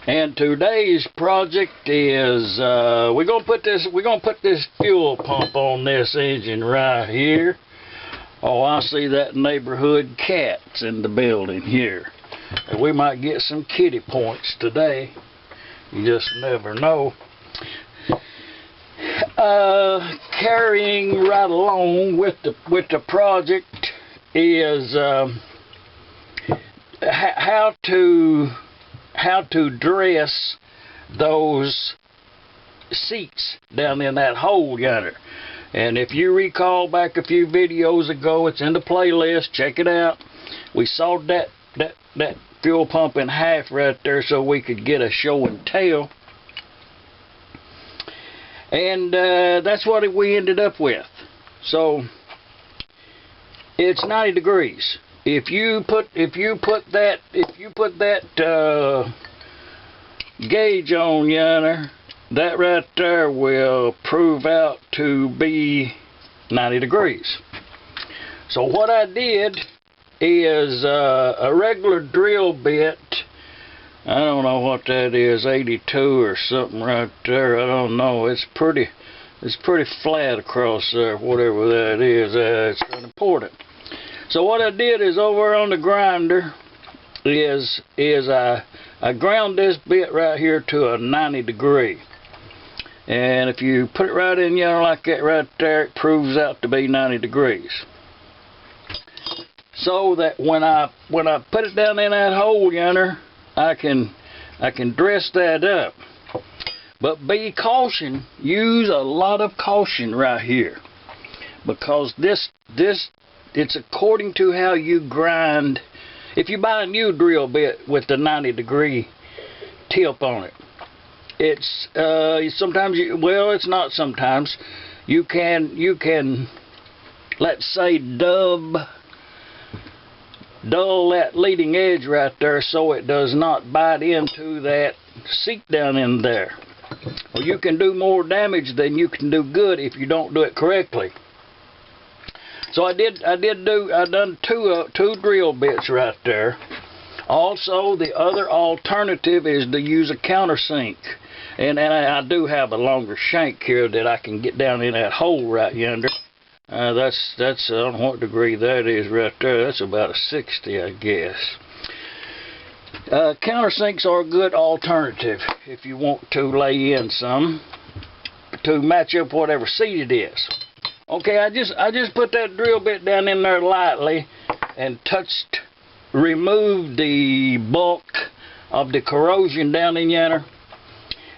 And today's project is we're gonna put this fuel pump on this engine right here. Oh, I see that neighborhood cats in the building here. And we might get some kitty points today. You just never know. Carrying right along with the project is how to dress those seats down in that hole yonder. And if you recall back a few videos ago, it's in the playlist, check it out. We sawed that fuel pump in half right there so we could get a show and tell. And that's what we ended up with. So it's 90 degrees. If you put that gauge on yonder, that right there will prove out to be 90 degrees. So what I did is a regular drill bit. I don't know what that is, 82 or something right there. I don't know. It's pretty flat across there, whatever that is. It's not important. So what I did is over on the grinder is I ground this bit right here to a 90 degree. And if you put it right in yonder like that right there, it proves out to be 90 degrees. So that when I put it down in that hole yonder, I can dress that up. But be caution, use a lot of caution right here, because this it's according to how you grind. If you buy a new drill bit with the 90 degree tip on it, it's sometimes it's not sometimes. You can let's say dull that leading edge right there so it does not bite into that seat down in there. Well, you can do more damage than you can do good if you don't do it correctly. So I done two drill bits right there. Also, the other alternative is to use a countersink. And I do have a longer shank here that I can get down in that hole right yonder. That's I don't know what degree that is right there. That's about a 60, I guess. Countersinks are a good alternative if you want to lay in some to match up whatever seat it is. Okay, I just put that drill bit down in there lightly and removed the bulk of the corrosion down in yonder.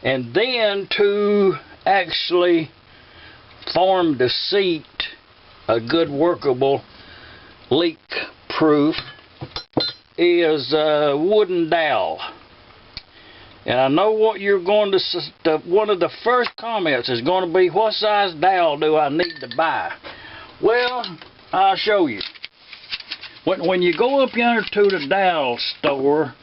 And then to actually form the seat a good workable leak proof is a wooden dowel. And I know what you're going to one of the first comments is going to be, what size dowel do I need to buy? Well, I'll show you. When you go up yonder to the dowel store,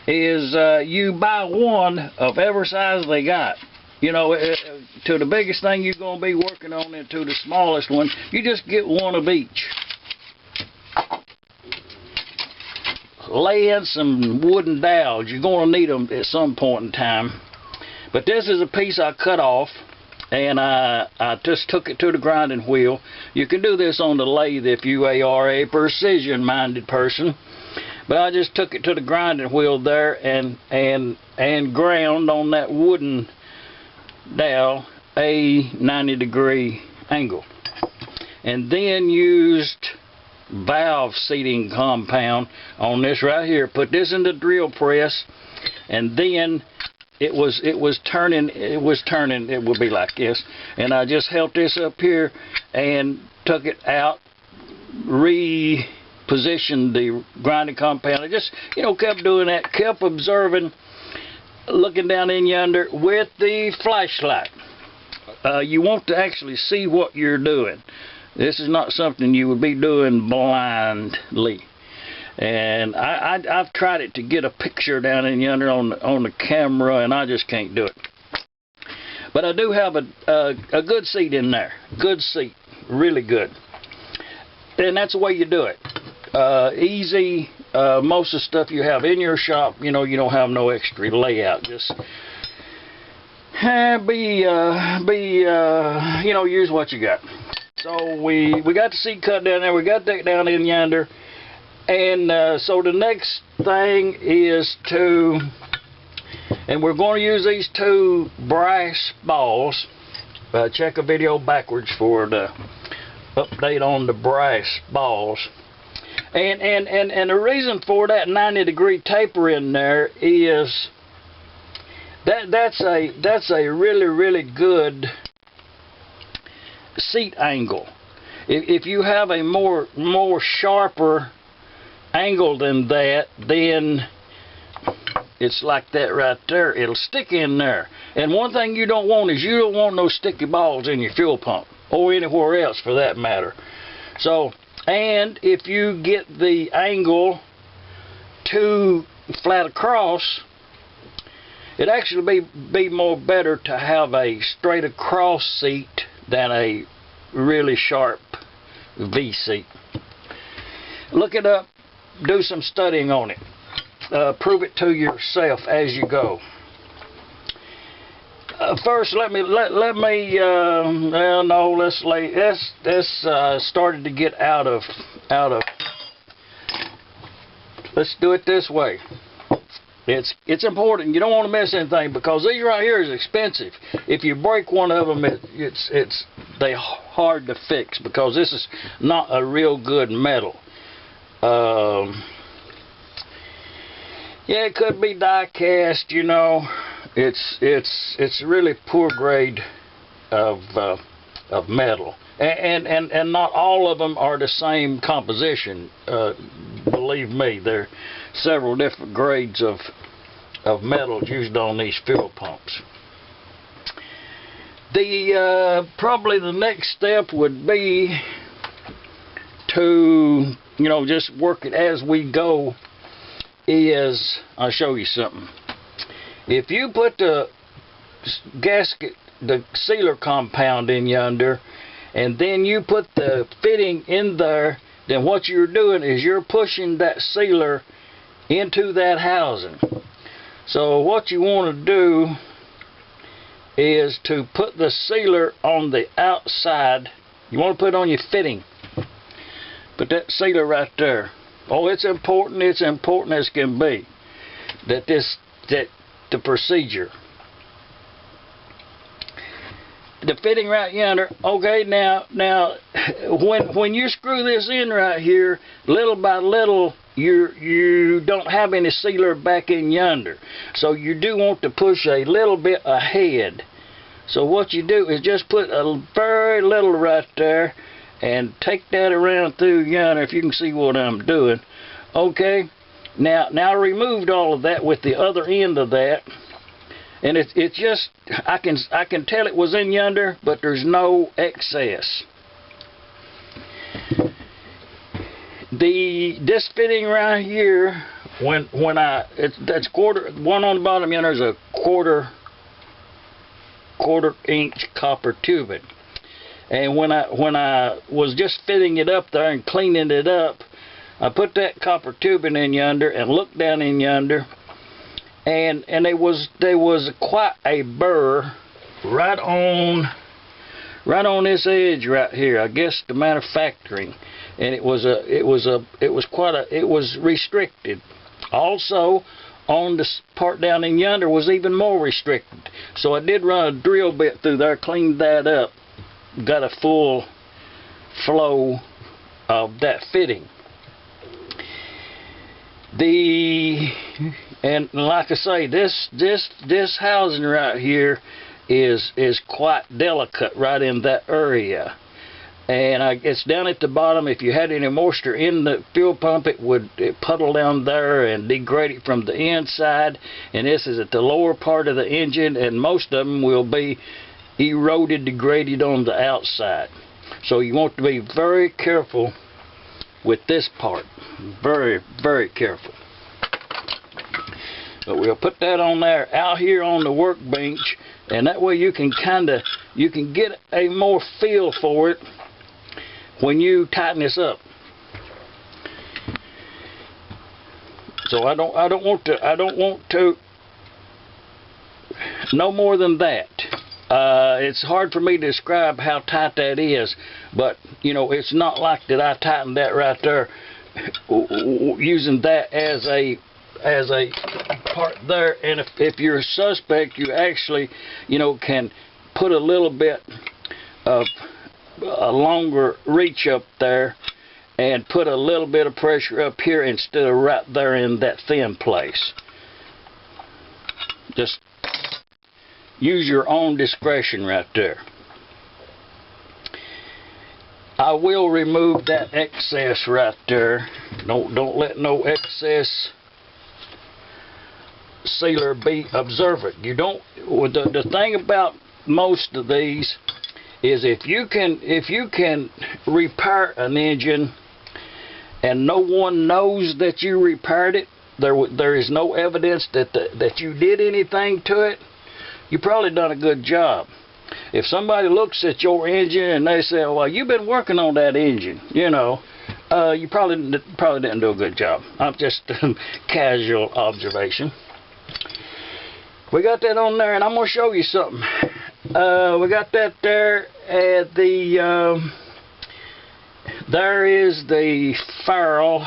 is you buy one of every size they got. You know, to the biggest thing you're going to be working on and to the smallest one, you just get one of each. Lay in some wooden dowels. You're going to need them at some point in time. But this is a piece I cut off, and I just took it to the grinding wheel. You can do this on the lathe if you are a precision-minded person. But I just took it to the grinding wheel there and ground on that wooden dowel a 90 degree angle. And then used valve seating compound on this right here. Put this in the drill press, and then it was turning. It would be like this, and I just held this up here and took it out, repositioned the grinding compound. I just kept doing that, kept observing, looking down in yonder with the flashlight. You want to actually see what you're doing. This is not something you would be doing blindly. And I've tried it to get a picture down in yonder on the camera, and I just can't do it. But I do have a good seat in there. Good seat. Really good. And that's the way you do it. Easy most of the stuff you have in your shop, you know, you don't have no extra layout. Just you know, use what you got. So we got the seed cut down there. We got that down in yonder. And so the next thing is to, and we're going to use these 2 brass balls. Check a video backwards for the update on the brass balls. And the reason for that 90-degree taper in there is that's a really good seat angle. If you have a more sharper angle than that, then it's like that right there. It'll stick in there. And one thing you don't want is you don't want no sticky balls in your fuel pump or anywhere else for that matter. So, and if you get the angle too flat across, it actually be more better to have a straight across seat than a really sharp V seat. Look it up, do some studying on it. Prove it to yourself as you go. First, let's started to get out of. Let's do it this way. It's important. You don't want to miss anything because these right here is expensive. If you break one of them, they're hard to fix because this is not a real good metal. Yeah, it could be die cast, you know. It's really poor grade of metal, and not all of them are the same composition. Believe me, there are several different grades of metals used on these fuel pumps. Probably the next step would be to, you know, just work it as we go. I'll show you something. If you put the gasket, the sealer compound in yonder, and then you put the fitting in there, then what you're doing is you're pushing that sealer into that housing. So what you want to do is to put the sealer on the outside. You want to put it on your fitting. Put that sealer right there. Oh, it's important as can be that the procedure. The fitting right yonder. Okay, now when you screw this in right here, little by little you don't have any sealer back in yonder. So you do want to push a little bit ahead. So what you do is just put a very little right there and take that around through yonder, if you can see what I'm doing. Okay, now I removed all of that with the other end of that, and it's just I can tell it was in yonder, but there's no excess. This fitting right here, that's quarter one on the bottom yonder is a quarter inch copper tubing. And when I was just fitting it up there and cleaning it up, I put that copper tubing in yonder and looked down in yonder, and there was quite a burr right on this edge right here. I guess the manufacturing, and it was restricted. Also, on the part down in yonder was even more restricted. So I did run a drill bit through there, cleaned that up. Got a full flow of that fitting. And like I say, this housing right here is quite delicate right in that area, and it's down at the bottom. If you had any moisture in the fuel pump, it puddle down there and degrade it from the inside. And this is at the lower part of the engine, and most of them will be eroded, degraded on the outside. So you want to be very careful with this part. Very, very careful. But we'll put that on there out here on the workbench, and that way you can get a more feel for it when you tighten this up. So I don't want to no more than that. It's hard for me to describe how tight that is, but you know, it's not like that I tightened that right there using that as a part there. And if you're a suspect, you actually, you know, can put a little bit of a longer reach up there and put a little bit of pressure up here instead of right there in that thin place. Just use your own discretion right there. I will remove that excess right there. Don't let no excess sealer be observant. You don't. The thing about most of these is if you can repair an engine and no one knows that you repaired it, there is no evidence that you did anything to it, you probably done a good job. If somebody looks at your engine and they say, well, you've been working on that engine, you know, you probably didn't do a good job. I'm just casual observation. We got that on there, and I'm going to show you something. We got that there at the, there is the ferrule,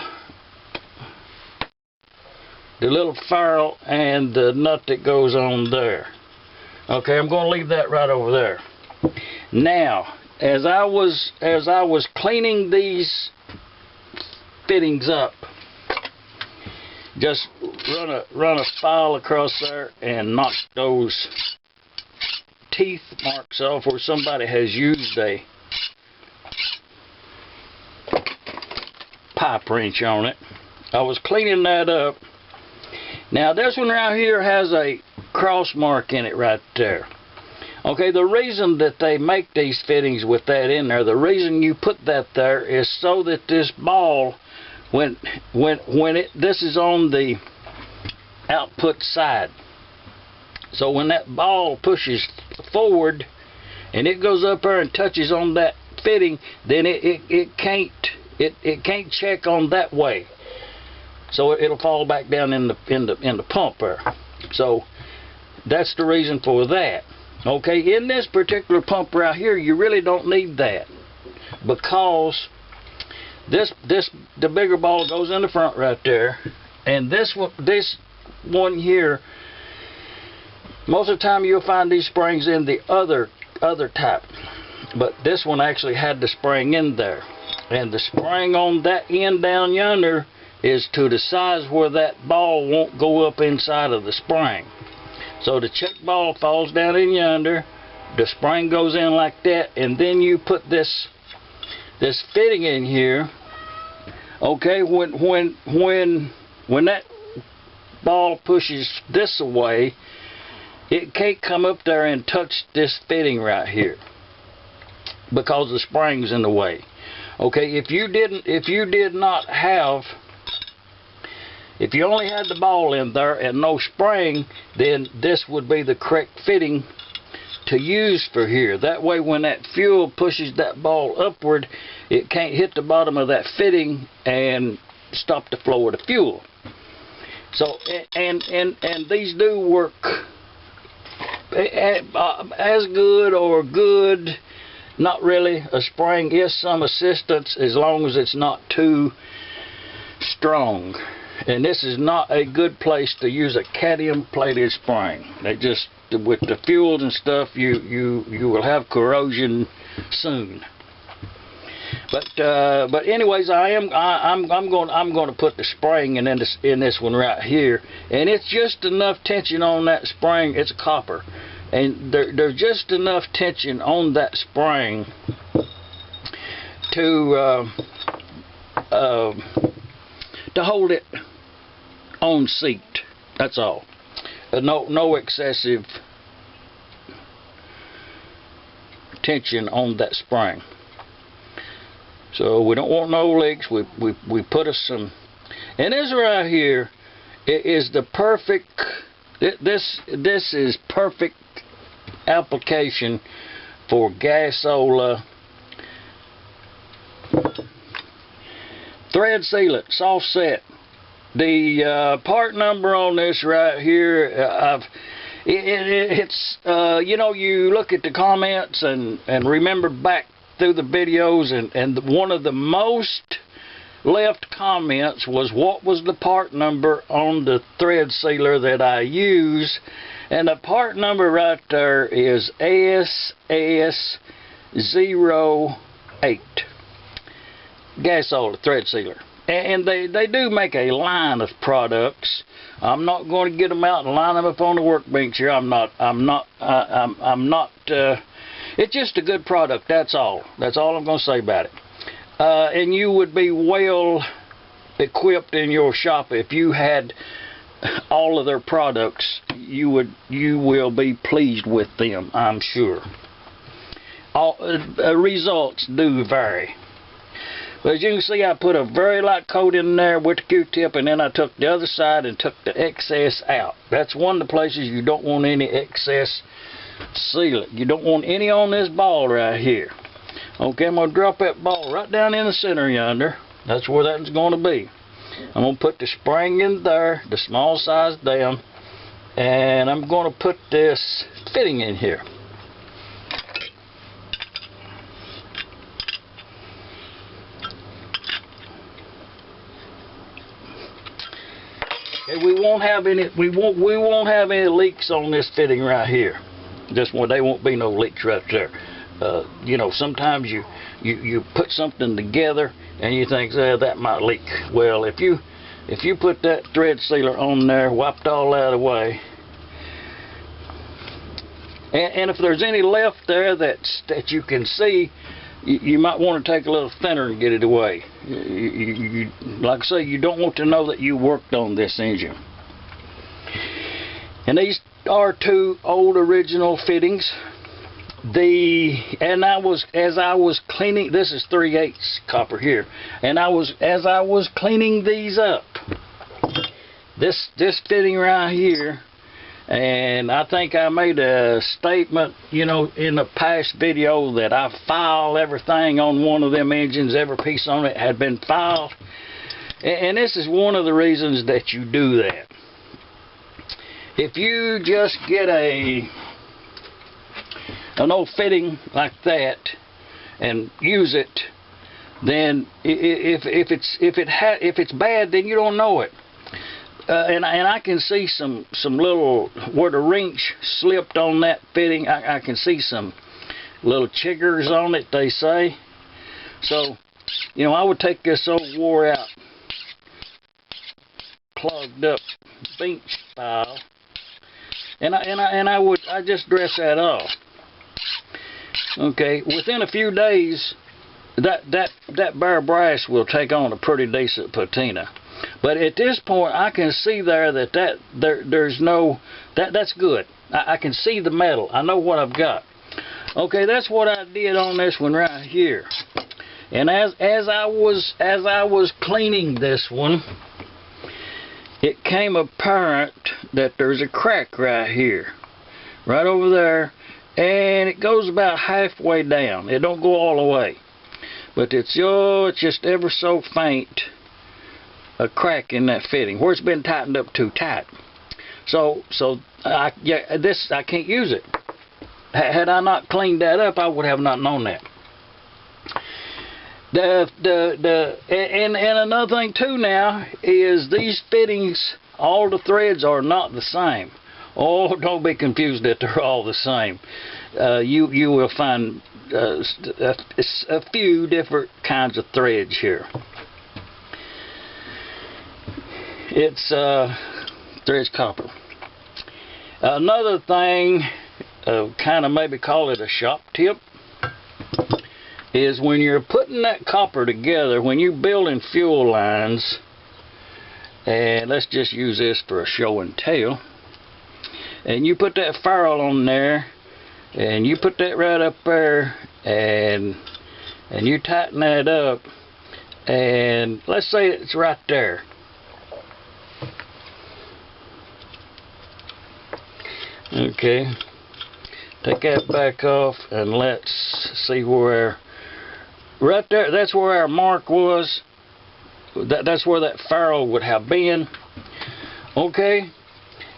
the little ferrule and the nut that goes on there. Okay, I'm going to leave that right over there. Now, as I was cleaning these fittings up, just run a file across there and knock those teeth marks off where somebody has used a pipe wrench on it. I was cleaning that up. Now this one right here has a cross mark in it right there. Okay, the reason that they make these fittings with that in there, the reason you put that there is so that this ball, when this is on the output side, so when that ball pushes forward and it goes up there and touches on that fitting, then it can't check on that way, so it'll fall back down in the pump there. So that's the reason for that. Okay, in this particular pump right here, you really don't need that, because the bigger ball goes in the front right there, and this one here, most of the time you'll find these springs in the other type, but this one actually had the spring in there, and the spring on that end down yonder is to the size where that ball won't go up inside of the spring. So the check ball falls down in yonder, the spring goes in like that, and then you put this fitting in here. Okay, when that ball pushes this away, it can't come up there and touch this fitting right here because the spring's in the way. Okay, if you only had the ball in there and no spring, then this would be the correct fitting to use for here. That way when that fuel pushes that ball upward, it can't hit the bottom of that fitting and stop the flow of the fuel. So, and these do work as good or good. Not really. A spring is some assistance as long as it's not too strong. And this is not a good place to use a cadmium plated spring. They just, with the fuels and stuff, you will have corrosion soon. But anyways, I'm going to put the spring in this one right here, and it's just enough tension on that spring. It's copper, and there's just enough tension on that spring to hold it on seat. That's all. No excessive tension on that spring. So we don't want no leaks. We put us some, and this right here is the perfect. This is perfect application for gasola thread sealant, soft set. The part number on this right here, it's you know, you look at the comments and remember back through the videos, and one of the most left comments was what was the part number on the thread sealer that I use, and the part number right there is SS08 gas oil thread sealer. And they do make a line of products. I'm not going to get them out and line them up on the workbench here. I'm not. It's just a good product. That's all. That's all I'm going to say about it. And you would be well equipped in your shop if you had all of their products. You will be pleased with them, I'm sure. Results do vary. But as you can see, I put a very light coat in there with the Q-tip, and then I took the other side and took the excess out. That's one of the places you don't want any excess sealant. You don't want any on this ball right here. Okay, I'm going to drop that ball right down in the center yonder. That's where that's going to be. I'm going to put the spring in there, the small size down, and I'm going to put this fitting in here. We won't have any. We won't have any leaks on this fitting right here. Just one, there won't be no leaks right there. You know, sometimes you put something together and you think, that might leak. Well, if you put that thread sealer on there, wiped all that away, and if there's any left there that you can see, you might want to take a little thinner and get it away. Like I say, you don't want to know that you worked on this engine. And these are two old original fittings. As I was cleaning, this is 3/8 copper here, and as I was cleaning these up, this fitting right here. And I think I made a statement, you know, in a past video that I filed everything on one of them engines. Every piece on it had been filed. And this is one of the reasons that you do that. If you just get an old fitting like that and use it, then if it's bad, then you don't know it. And I can see some little, where the wrench slipped on that fitting, I can see some little chiggers on it, they say. So, you know, I would take this old wore out, clogged up bench file, and I just dress that off. Okay, within a few days, that bare brass will take on a pretty decent patina. But at this point, I can see there there's no, that's good. I can see the metal. I know what I've got. Okay, that's what I did on this one right here. And as I was cleaning this one, it came apparent that there's a crack right here, right over there, and it goes about halfway down. It don't go all the way, but it's just ever so faint. A crack in that fitting where it's been tightened up too tight. So I can't use it. Had I not cleaned that up, I would have not known that. And another thing too now is these fittings, all the threads are not the same. Oh, don't be confused that they're all the same. You will find a few different kinds of threads here. It's threads copper. Another thing, kind of maybe call it a shop tip, is when you're putting that copper together, when you're building fuel lines, and let's just use this for a show and tell, and you put that ferrule on there, and you put that right up there, and you tighten that up, and let's say it's right there. Okay, take that back off, and let's see where, right there, that's where our mark was. that's where that ferrule would have been. Okay,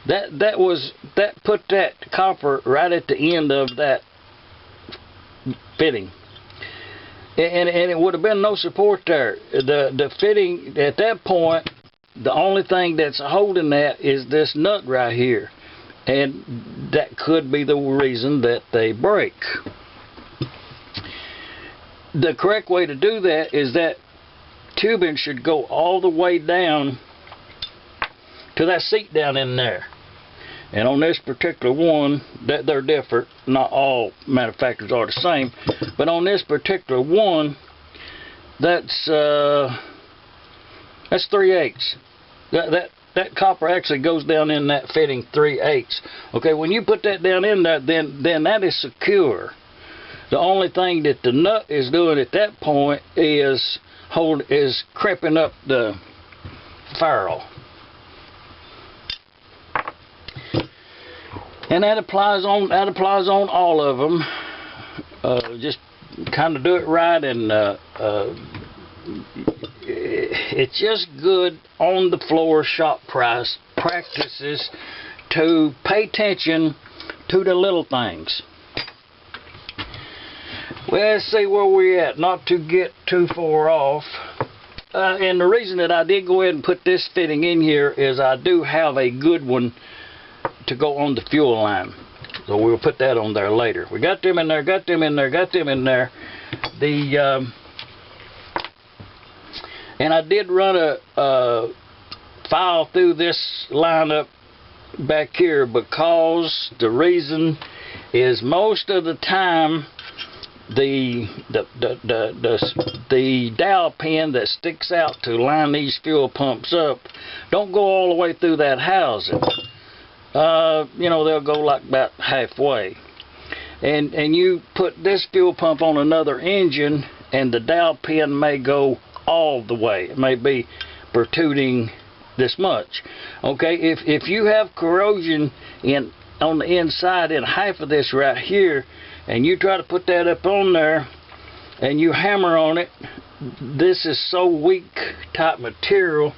that put that copper right at the end of that fitting, and it would have been no support there. The fitting at that point, the only thing that's holding that is this nut right here, and that could be the reason that they break. The correct way to do that is that tubing should go all the way down to that seat down in there. And on this particular one, they're different. Not all manufacturers are the same, but on this particular one, that's 3/8. That copper actually goes down in that fitting 3/8. Okay, when you put that down in there, then that is secure. The only thing that the nut is doing at that point is crimping up the ferrule. And that applies on all of them. Just kind of do it right, and it's just good on the floor shop practices to pay attention to the little things. Well, let's see where we're at, not to get too far off. And the reason that I did go ahead and put this fitting in here is I do have a good one to go on the fuel line. So we'll put that on there later. We got them in there, got them in there, got them in there. And I did run a file through this lineup back here, because the reason is most of the time the dowel pin that sticks out to line these fuel pumps up don't go all the way through that housing. You know, they'll go like about halfway, and you put this fuel pump on another engine and the dowel pin may go all the way. It may be protruding this much. Okay, if you have corrosion on the inside in half of this right here, and you try to put that up on there and you hammer on it, this is so weak type material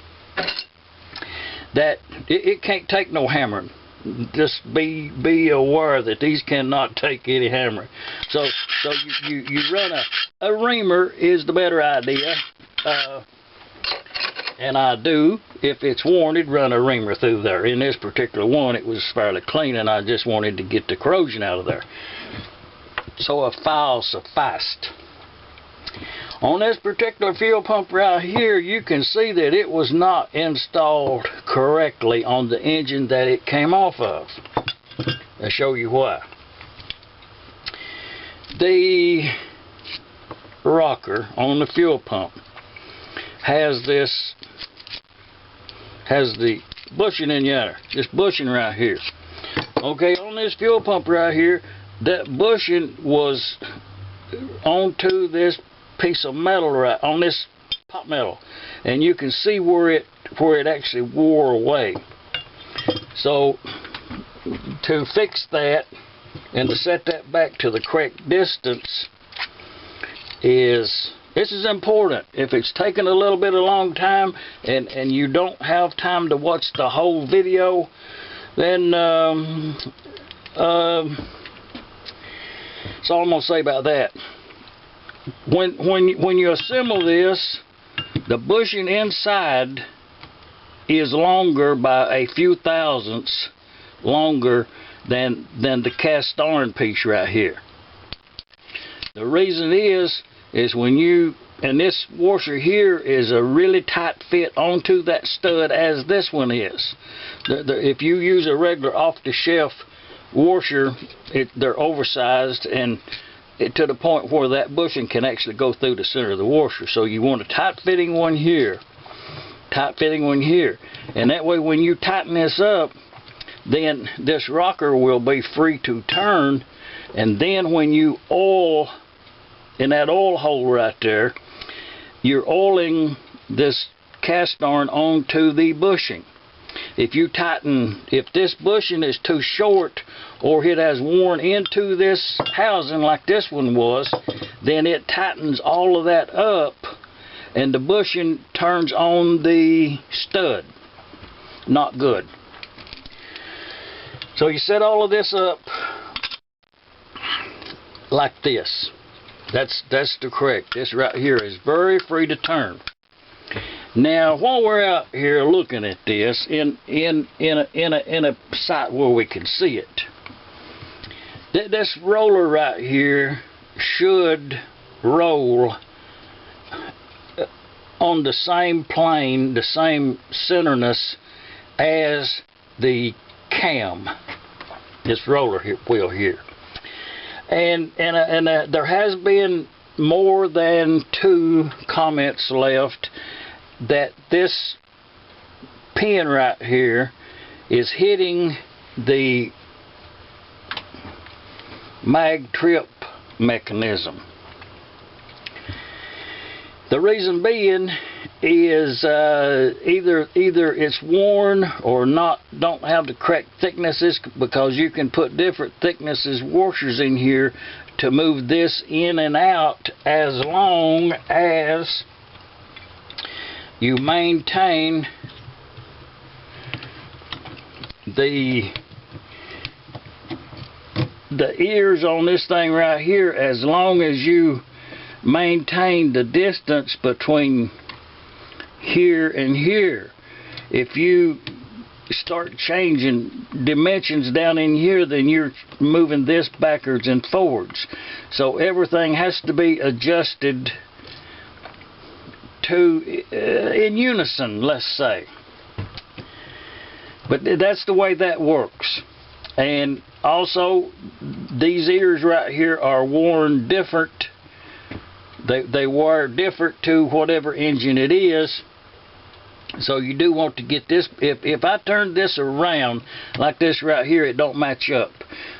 that it can't take no hammering. Just be aware that these cannot take any hammering. So you run a reamer is the better idea. And I do, if it's warranted, run a reamer through there. In this particular one, it was fairly clean, and I just wanted to get the corrosion out of there. So a file sufficed. On this particular fuel pump right here, you can see that it was not installed correctly on the engine that it came off of. I'll show you why. The rocker on the fuel pump has the bushing in there, this bushing right here. Okay, on this fuel pump right here, that bushing was onto this piece of metal right on this pot metal, and you can see where it actually wore away. So to fix that and to set that back to the correct distance this is important. If it's taken a little bit of a long time and you don't have time to watch the whole video, then that's all I'm going to say about that. When you assemble this, the bushing inside is longer by a few thousandths longer than the cast iron piece right here. The reason is when you, and this washer here is a really tight fit onto that stud as this one is. If you use a regular off-the-shelf washer, they're oversized and to the point where that bushing can actually go through the center of the washer. So you want a tight-fitting one here, tight-fitting one here, and that way when you tighten this up, then this rocker will be free to turn, and then when you oil in that oil hole right there, you're oiling this cast iron onto the bushing. If this bushing is too short or it has worn into this housing like this one was, then it tightens all of that up and the bushing turns on the stud. Not good. So you set all of this up like this. That's the correct. This right here is very free to turn. Now, while we're out here looking at this in a site where we can see it, this roller right here should roll on the same plane, the same centerness as the cam. This roller wheel here, and there has been more than 2 comments left that this pin right here is hitting the mag trip mechanism. The reason being is either it's worn or don't have the correct thicknesses, because you can put different thicknesses washers in here to move this in and out, as long as you maintain the ears on this thing right here, as long as you maintain the distance between here and here. If you start changing dimensions down in here, then you're moving this backwards and forwards. So everything has to be adjusted to in unison, let's say. But that's the way that works. And also, these ears right here are worn different. They wire different to whatever engine it is. So you do want to get this. If I turn this around like this right here, it don't match up.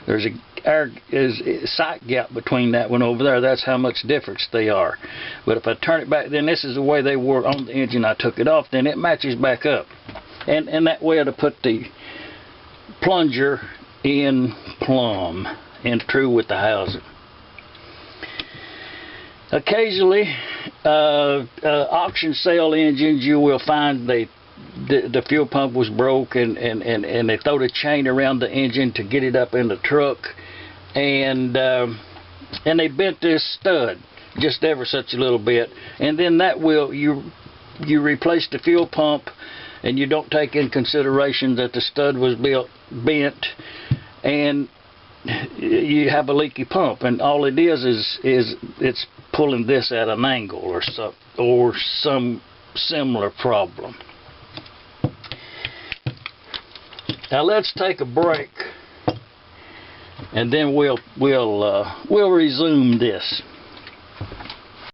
There's a sight gap between that one over there. That's how much difference they are. But if I turn it back, then this is the way they were on the engine. I took it off, then it matches back up. And that way to put the plunger in plumb and true with the housing. Occasionally, auction sale engines, you will find the fuel pump was broke, and they throw the chain around the engine to get it up in the truck, and they bent this stud just ever such a little bit, and then that will you replace the fuel pump, and you don't take in consideration that the stud was bent, and you have a leaky pump, and all it is it's pulling this at an angle or some similar problem. Now let's take a break, and then we'll resume this.